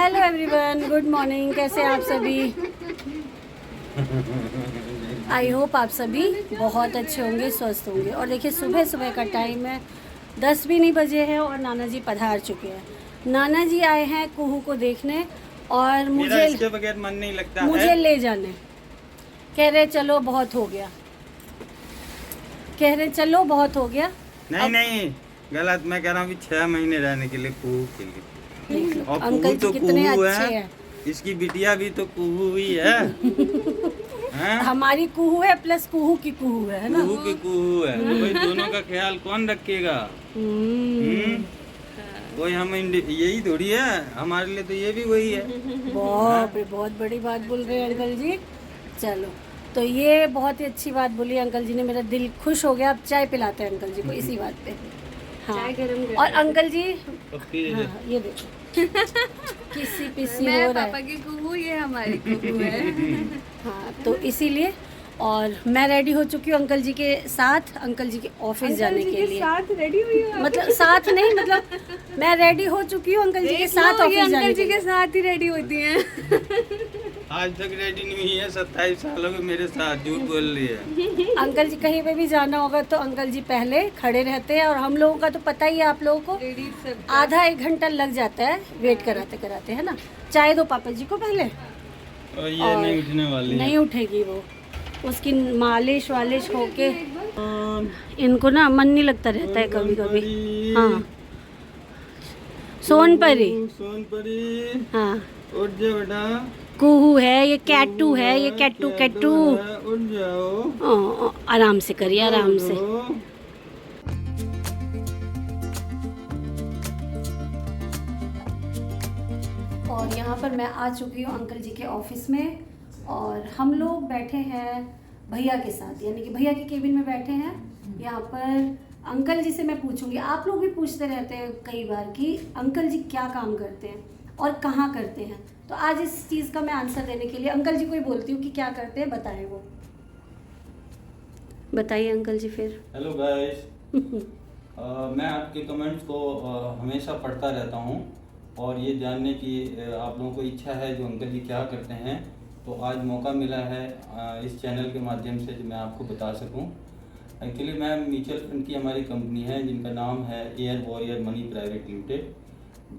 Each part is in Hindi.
Hello everyone, good morning. कैसे आप सभी? आई होप आप सभी बहुत अच्छे होंगे, स्वस्थ होंगे। और देखिए सुबह सुबह का टाइम है, 10 भी नहीं बजे हैं और नाना जी पधार चुके हैं। नाना जी आए हैं कुहू को देखने और मेरा इसके बगैर मन नहीं लगता मुझे है। ले जाने कह रहे चलो बहुत हो गया, कह रहे चलो बहुत हो गया। नहीं नहीं, गलत। मैं कह रहा हूँ कि 6 महीने रहने के लिए कुहू के लिए। देख लो और अंकल कुहू जी तो कितने कुहू अच्छे है, हैं। इसकी बिटिया भी तो कुहू ही है। हैं? हमारी कुहू है प्लस कुहू की कुहू है ना। कुहू की कुहू है, तो भाई दोनों का ख्याल कौन रखेगा? हम्म। कोई हम यही थोड़ी है, हमारे लिए तो ये भी वही है। बाप रे, बहुत बड़ी बात बोल रहे हैं अंकल जी। चलो, तो ये बहुत ही अच्छी बात बोली अंकल जी ने, मेरा दिल खुश हो गया। अब चाय पिलाते हैं अंकल जी को इसी बात पे। हाँ, चाय गरम और अंकल जी पप्पी हाँ, ये देखो किसी पिसी मैं हो रहा पापा है। की कुहू, ये हमारी कुहू है। हाँ, तो इसीलिए और मैं रेडी हो चुकी हूँ अंकल जी के साथ, अंकल जी के ऑफिस जाने के लिए। साथ रेडी हुई हो? मतलब साथ नहीं, मतलब मैं रेडी हो चुकी हूँ अंकल जी के साथ ये ऑफिस अंकल जाने जी के के लिए। साथ ही रेडी होती हैं। आज तक रेडी नहीं हुई है, 27 सालों में मेरे साथ झूठ बोल रही है। अंकल जी कहीं पे भी जाना होगा तो अंकल जी पहले खड़े रहते हैं, और हम लोगों का तो पता ही है आप लोगों को, रेडी सब। आधा 1 घंटा लग जाता है वेट कराते कराते, है ना। चाय दो पापा जी को पहले। और ये नहीं उठने वाली है। नहीं उठेगी वो, उसकी मालिश वालिश होके इनको ना मन नहीं लगता रहता है कभी कभी। हाँ, सोनपरी। सोनपरी, हाँ, उठ जा बेटा। कुहू है, ये कैटू है, ये कैटू कैटू। उठ जाओ। आराम से करिए, आराम से। और यहाँ पर मैं आ चुकी हूँ अंकल जी के ऑफिस में, और हम लोग बैठे हैं भैया के साथ, यानी कि भैया के केबिन में बैठे हैं। यहाँ पर अंकल जी से मैं पूछूंगी, आप लोग भी पूछते रहते हैं कई बार कि अंकल जी क्या काम करते हैं और कहाँ करते हैं, तो आज इस चीज़ का मैं आंसर देने के लिए अंकल जी को ही बोलती हूँ कि क्या करते हैं, बताएं वो। बताइए अंकल जी फिर। हेलो गाइस, मैं आपके कमेंट्स को हमेशा पढ़ता रहता हूँ, और ये जानने की आप लोगों को इच्छा है जो अंकल जी क्या करते हैं, तो आज मौका मिला है इस चैनल के माध्यम से जो मैं आपको बता सकूं। एक्चुअली मैं म्यूचुअल फंड की हमारी कंपनी है जिनका नाम है air warrior money private limited,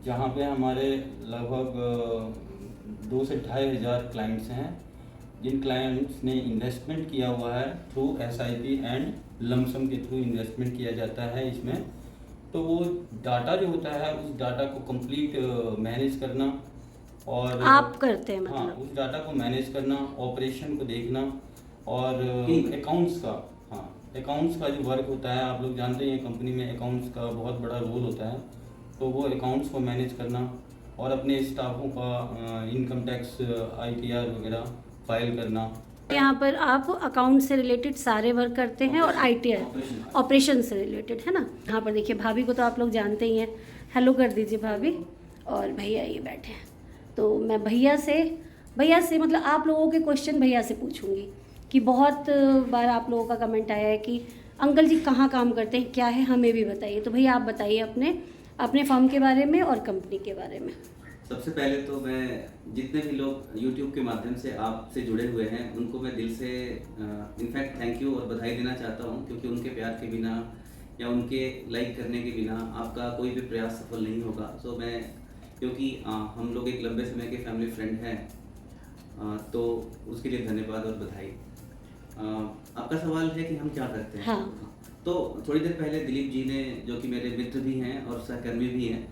जहाँ पे हमारे लगभग 2 से 2,500 क्लाइंट्स हैं, जिन क्लाइंट्स ने इन्वेस्टमेंट किया हुआ है थ्रू SIP एंड लमसम के थ्रू इन्वेस्टमेंट किया जाता है इसमें। तो वो डाटा जो होता है उस डाटा को कंप्लीट मैनेज करना, और आप करते हैं हाँ, मतलब? उस डाटा को मैनेज करना, ऑपरेशन को देखना, और अकाउंट्स का, हाँ, अकाउंट्स का जो वर्क होता है, आप लोग जानते हैं कंपनी में अकाउंट्स का बहुत बड़ा रोल होता है, तो वो अकाउंट्स को मैनेज करना और अपने स्टाफों का इनकम टैक्स ITR वगैरह फाइल करना। यहाँ पर आप अकाउंट से रिलेटेड सारे वर्क करते हैं और ITR ऑपरेशन से रिलेटेड, है ना। यहाँ पर देखिए भाभी को तो आप लोग जानते ही हैं, हेलो कर दीजिए भाभी। और भैया ये बैठे हैं, तो मैं भैया से मतलब आप लोगों के क्वेश्चन भैया से पूछूंगी कि बहुत बार आप लोगों का कमेंट आया है कि अंकल जी कहाँ काम करते हैं, क्या है, हमें भी बताइए। तो भैया आप बताइए अपने फर्म के बारे में और कंपनी के बारे में। सबसे पहले तो मैं जितने भी लोग YouTube के माध्यम से आपसे जुड़े हुए हैं उनको मैं दिल से इनफैक्ट थैंक यू और बधाई देना चाहता हूं, क्योंकि उनके प्यार के बिना या उनके लाइक करने के बिना आपका कोई भी प्रयास सफल नहीं होगा। सो मैं, क्योंकि हम लोग एक लंबे समय के फैमिली फ्रेंड हैं, तो उसके लिए धन्यवाद और बधाई। आपका सवाल है कि हम क्या करते हैं। हाँ। तो थोड़ी देर पहले दिलीप जी ने, जो कि मेरे मित्र भी हैं और सहकर्मी भी हैं,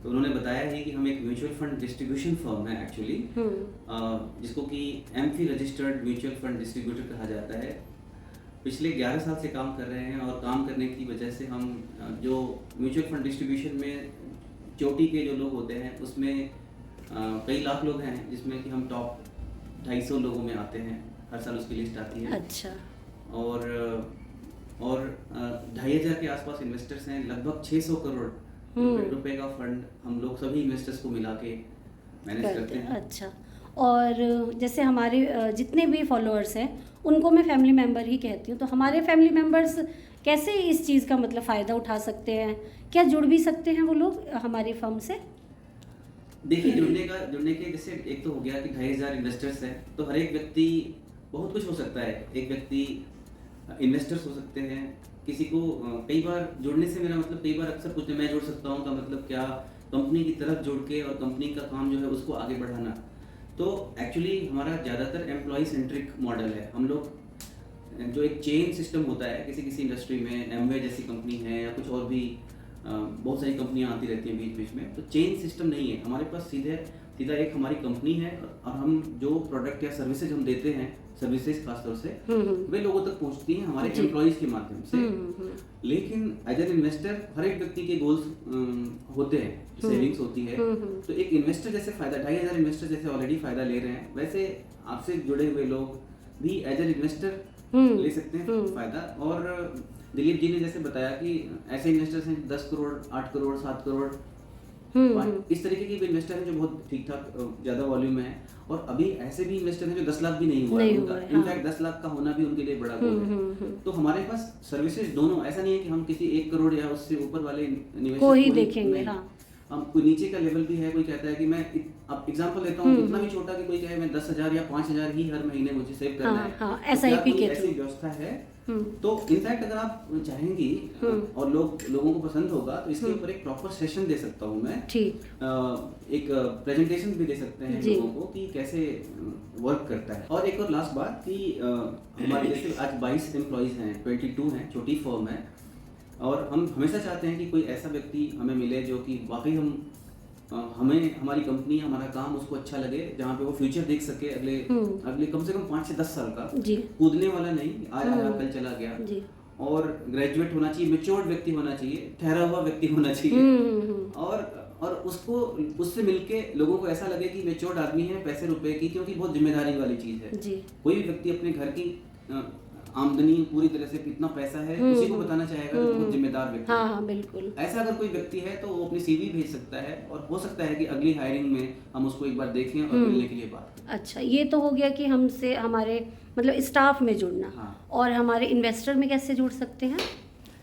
तो उन्होंने बताया है कि हम एक म्यूचुअल फंड डिस्ट्रीब्यूशन फर्म है एक्चुअली, जिसको कि MFI registered mutual fund distributor कहा जाता है। पिछले 11 साल से काम कर रहे हैं, और काम करने की वजह से हम जो म्यूचुअल फंड डिस्ट्रीब्यूशन में चोटी के जो लोग होते हैं उसमें कई लाख लोग हैं, जिसमें कि हम टॉप 250 लोगों में आते हैं, हर साल उसकी लिस्ट आती है। अच्छा। और 2,500 के आसपास इन्वेस्टर्स हैं, लगभग 600 करोड़ रुपए का फंड हम लोग सभी इन्वेस्टर्स को मिला के मैनेज करते हैं। अच्छा, और जैसे हमारे जितने भी फॉलोअर्स हैं उनको मैं फैमिली मेम्बर ही कहती हूँ, तो हमारे फैमिली मेम्बर्स कैसे इस चीज़ का मतलब फ़ायदा उठा सकते हैं, क्या जुड़ भी सकते हैं वो लोग हमारी फर्म से? देखिए जुड़ने के जैसे एक तो हो गया कि 2500 इन्वेस्टर्स हैं, तो हर एक व्यक्ति बहुत कुछ हो सकता है। एक व्यक्ति इन्वेस्टर्स हो सकते हैं, किसी को कई बार जुड़ने से मेरा मतलब कई बार अक्सर कुछ मैं जोड़ सकता हूँ का मतलब क्या, कंपनी की तरफ जुड़ के और कंपनी का काम जो है उसको आगे बढ़ाना। तो एक्चुअली हमारा ज़्यादातर एम्प्लॉय सेंट्रिक मॉडल है। हम लोग जो एक चेन सिस्टम होता है किसी इंडस्ट्री में, एमवे जैसी कंपनी है या कुछ और भी बहुत सारी कंपनियां आती रहती हैं बीच बीच में, तो चेन सिस्टम नहीं है हमारे पास। सीधा एक हमारी कंपनी है और हम जो प्रोडक्ट या सर्विसेज हम देते हैं, सर्विसेज खासतौर से वे लोगों तक पहुंचती हैं हमारे एम्प्लॉयज के माध्यम से। लेकिन एज एन इन्वेस्टर हर एक व्यक्ति के गोल्स होते हैं, सेविंग्स होती है। तो एक इन्वेस्टर जैसे फायदा, 2500 इन्वेस्टर जैसे ऑलरेडी फायदा ले रहे हैं, वैसे आपसे जुड़े हुए लोग भी एज एन इन्वेस्टर ले सकते हैं फायदा। और दिलीप जी ने जैसे बताया कि ऐसे इन्वेस्टर्स हैं 10 करोड़, 8 करोड़, 7 करोड़, इस तरीके के भी इन्वेस्टर हैं जो बहुत ठीक ठाक ज्यादा वॉल्यूम है। और अभी ऐसे भी इन्वेस्टर हैं जो 10 लाख भी नहीं हुआ है उनका, इनफैक्ट 10 लाख का होना भी उनके लिए बड़ा गोल है। तो हमारे पास सर्विसेज दोनों, ऐसा नहीं है कि हम किसी 1 करोड़ या उससे ऊपर वाले निवेशक को ही देखेंगे। हम कोई नीचे का लेवल भी है, कोई कहता है कि मैं अब एग्जांपल देता हूँ, इतना भी छोटा कि कोई कहे मैं 10,000 या 5,000 ही हर महीने मुझे सेव करना है। हाँ, SIP के ऐसी व्यवस्था है। तो इनफैक्ट अगर आप चाहेंगी और लोगों को पसंद होगा तो इसके ऊपर एक प्रॉपर सेशन दे सकता हूँ मैं, ठीक, एक प्रेजेंटेशन भी दे सकते हैं लोगों को कि कैसे वर्क करता है। और एक और लास्ट बात कि हमारे जैसे आज 22 एम्प्लॉइज हैं, 22 हैं, छोटी फर्म है, और हम हमेशा चाहते हैं कि कोई ऐसा व्यक्ति हमें मिले जो कि वाकई हमें हमारी कंपनी, हमारा काम उसको अच्छा लगे, जहाँ पे वो फ्यूचर देख सके अगले कम से कम 5 से 10 साल का, कूदने वाला नहीं, आज आया कल चला गया। और ग्रेजुएट होना चाहिए, मैच्योर्ड व्यक्ति होना चाहिए, ठहरा हुआ व्यक्ति होना चाहिए। और उससे मिलके लोगों को ऐसा लगे कि मैच्योर्ड आदमी है पैसे रुपए की, क्योंकि बहुत जिम्मेदारी वाली चीज है। कोई भी व्यक्ति अपने घर की आमदनी पूरी तरह से कितना पैसा है उसी को बताना चाहेगा कि बहुत जिम्मेदार व्यक्ति। हाँ, बिल्कुल। ऐसा अगर कोई व्यक्ति है तो वो अपनी सीवी भेज सकता है, और हो सकता है कि अगली हायरिंग में हम उसको एक बार देखें और मिलने के लिए बात करें। अच्छा, ये तो हो गया कि हमसे हमारे मतलब स्टाफ में जुड़ना। हाँ। और हमारे इन्वेस्टर में कैसे जुड़ सकते हैं?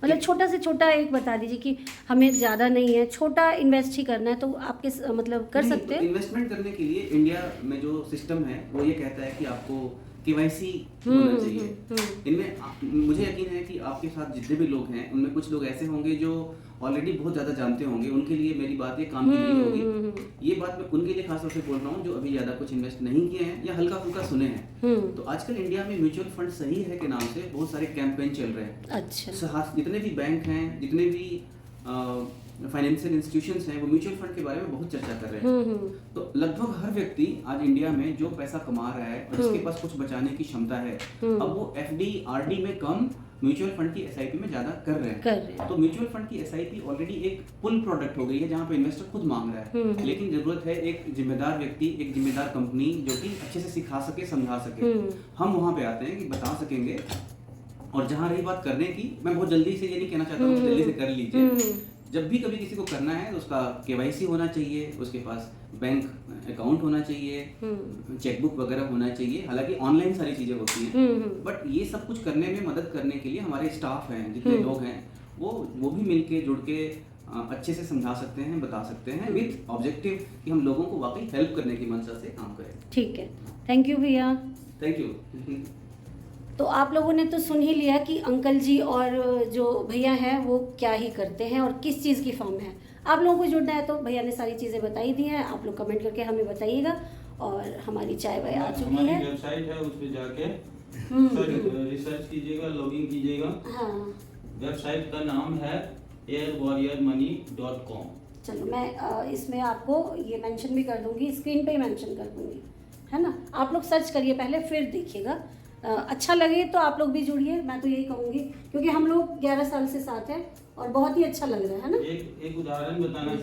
मतलब छोटा से छोटा एक बता दीजिए कि हमें ज़्यादा नहीं है, छोटा इन्वेस्ट ही करना है, तो आपके मतलब कर सकते हैं। इन्वेस्टमेंट करने के लिए इंडिया में जो सिस्टम है वो ये कहता है कि आपको KYC होना चाहिए। इनमें मुझे यकीन है कि आपके साथ जितने भी लोग हैं उनमें कुछ लोग ऐसे होंगे जो ऑलरेडी बहुत ज़्यादा जानते होंगे, उनके लिए मेरी बात ये काम की नहीं होगी। ये बात मैं उनके लिए खास तौर से बोल रहा हूँ जो अभी ज़्यादा कुछ इन्वेस्ट नहीं किए हैं या हल्का फुल्का सुने हैं। तो आजकल इंडिया में म्यूचुअल फंड सही है के नाम से बहुत सारे कैंपेन चल रहे हैं। अच्छा, जितने भी बैंक हैं, जितने भी फाइनेंशियल इंस्टीट्यूशंस हैं, वो म्यूचुअल फंड के बारे में बहुत चर्चा कर रहे हैं। तो लगभग हर व्यक्ति आज इंडिया में जो पैसा कमा रहा है और जिसके पास कुछ बचाने की क्षमता है, अब वो FD RD में कम, म्यूचुअल फंड की SIP में ज्यादा कर रहे हैं। तो म्यूचुअल फंड की SIP ऑलरेडी एक पुल प्रोडक्ट हो गई है जहाँ पे इन्वेस्टर खुद मांग रहा है। लेकिन जरूरत है एक जिम्मेदार व्यक्ति, एक जिम्मेदार कंपनी जो कि अच्छे से सिखा सके, समझा सके। हम वहाँ पे आते हैं कि बता सकेंगे। और जहाँ रही बात करने की, मैं बहुत जल्दी से ये नहीं कहना चाहता हूँ जल्दी से कर लीजिए। जब भी कभी किसी को करना है तो उसका KYC होना चाहिए, उसके पास बैंक अकाउंट होना चाहिए, चेकबुक वगैरह होना चाहिए। हालांकि ऑनलाइन सारी चीजें होती हैं, बट ये सब कुछ करने में मदद करने के लिए हमारे स्टाफ हैं, जितने लोग हैं वो भी मिलके जुड़ के अच्छे से समझा सकते हैं, बता सकते हैं, विद ऑब्जेक्टिव कि हम लोगों को वाकई हेल्प करने की मंशा से काम करें। ठीक है, थैंक यू भैया। Thank you. तो आप लोगों ने तो सुन ही लिया कि अंकल जी और जो भैया हैं वो क्या ही करते हैं और किस चीज़ की फर्म है। आप लोगों को जुड़ना है तो भैया ने सारी चीज़ें बताई दी हैं, आप लोग कमेंट करके हमें बताइएगा। और हमारी चाय वाय आ चुकी है, वेबसाइट है, उस पर जाके रिसर्च कीजिएगा, लॉगिन कीजिएगा। हाँ, वेबसाइट का नाम है airwarriormoney.com। चलो मैं इसमें आपको ये मेंशन भी कर दूंगी, स्क्रीन पे ही मेंशन कर दूंगी, है ना। आप लोग सर्च करिए पहले, फिर देखिएगा। अच्छा लगे तो आप लोग भी जुड़िए, मैं तो यही कहूँगी, क्योंकि हम लोग 11 साल से साथ हैं और बहुत ही अच्छा लग रहा है ना। एक उदाहरण बताना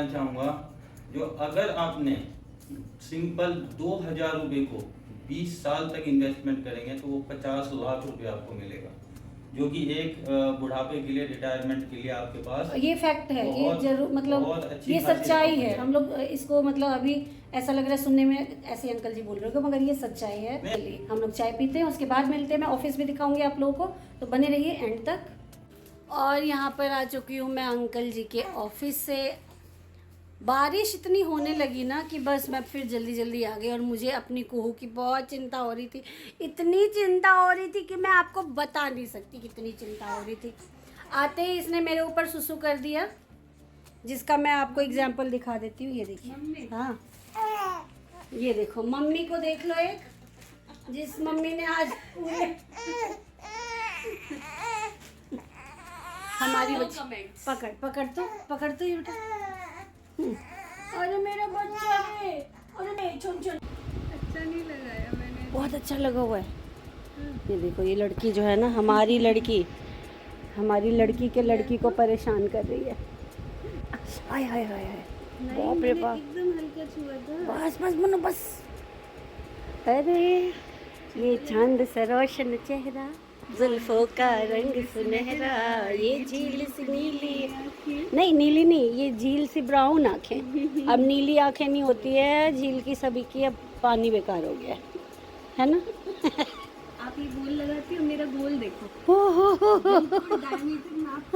चाहूँगा। जो अगर आपने सिंपल 2000 रुपये को 20 साल तक इन्वेस्टमेंट करेंगे तो वो 50 लाख रुपए आपको मिलेगा, जो कि एक बुढ़ापे के लिए, रिटायरमेंट के लिए आपके पास ये फैक्ट है, ये जरूर मतलब ये सच्चाई है। हम लोग इसको मतलब अभी ऐसा लग रहा है सुनने में ऐसे अंकल जी बोल रहे हो, मगर ये सच्चाई है। चलिए हम लोग चाय पीते हैं, उसके बाद मिलते हैं। मैं ऑफिस भी दिखाऊंगी आप लोगों को, तो बने रहिए एंड तक। और यहाँ पर आ चुकी हूँ मैं अंकल जी के ऑफिस से, बारिश इतनी होने लगी ना कि बस मैं फिर जल्दी जल्दी आ गई और मुझे अपनी कुहू की बहुत चिंता हो रही थी। इतनी चिंता हो रही थी कि मैं आपको बता नहीं सकती कितनी चिंता हो रही थी। आते ही इसने मेरे ऊपर सुसु कर दिया, जिसका मैं आपको एग्जाम्पल दिखा देती हूँ। ये देखिए, हाँ ये देखो, मम्मी को देख लो एक, जिस मम्मी ने आज पूरे हमारी पकड़ तो ये बेटा। अरे मेरा बच्चा है, अरे नहीं छोड़। अच्छा नहीं लगाया मैंने। बहुत अच्छा लगा हुआ है। ये देखो, ये लड़की जो है ना, हमारी लड़की के लड़की को परेशान कर रही है। हाय हाय हाय हाय, बाप रे बाप, एकदम हल्का छुआ था। बस बस मनो बस। अरे ये चांद सा रोशन चेहरा, जुल्फों का रंग सुनहरा, ये झील सी नीली, नहीं नीली नहीं, ये झील सी ब्राउन आँखें। अब नीली आँखें नहीं होती है झील की सभी की, अब पानी बेकार हो गया है ना। आप ये गोल लगाती हो, मेरा गोल देखो। हो। डायमीटर नाप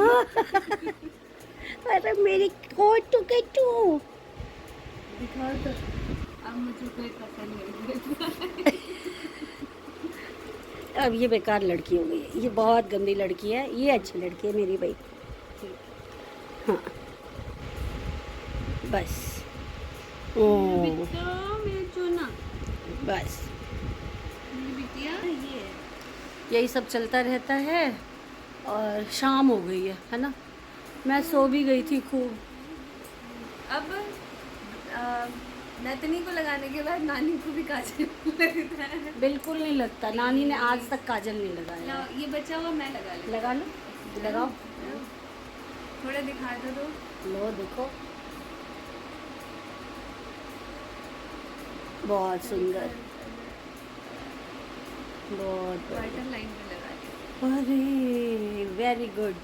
अरे मेरी कोटू के टू दिखाओ तो। अब मुझे कोई पसंद नहीं। अब ये बेकार लड़की हो गई है, ये बहुत गंदी लड़की है, ये अच्छी लड़की है मेरी भाई। हाँ बस मेरा चोना, बस मेरी बिटिया ये है। यही सब चलता रहता है। और शाम हो गई है ना, मैं सो भी गई थी खूब। अब नतनी को लगाने के बाद नानी को भी काजल लगता है। बिल्कुल नहीं लगता, नानी ने आज तक काजल नहीं लगाया। लाओ, ये बचा हुआ मैं लगा लूँ। लगा लो, लगाओ, थोड़ा दिखा दो। लो देखो, बहुत सुंदर, बहुत वाटर लाइन पे लगा दिया। अरे वेरी गुड।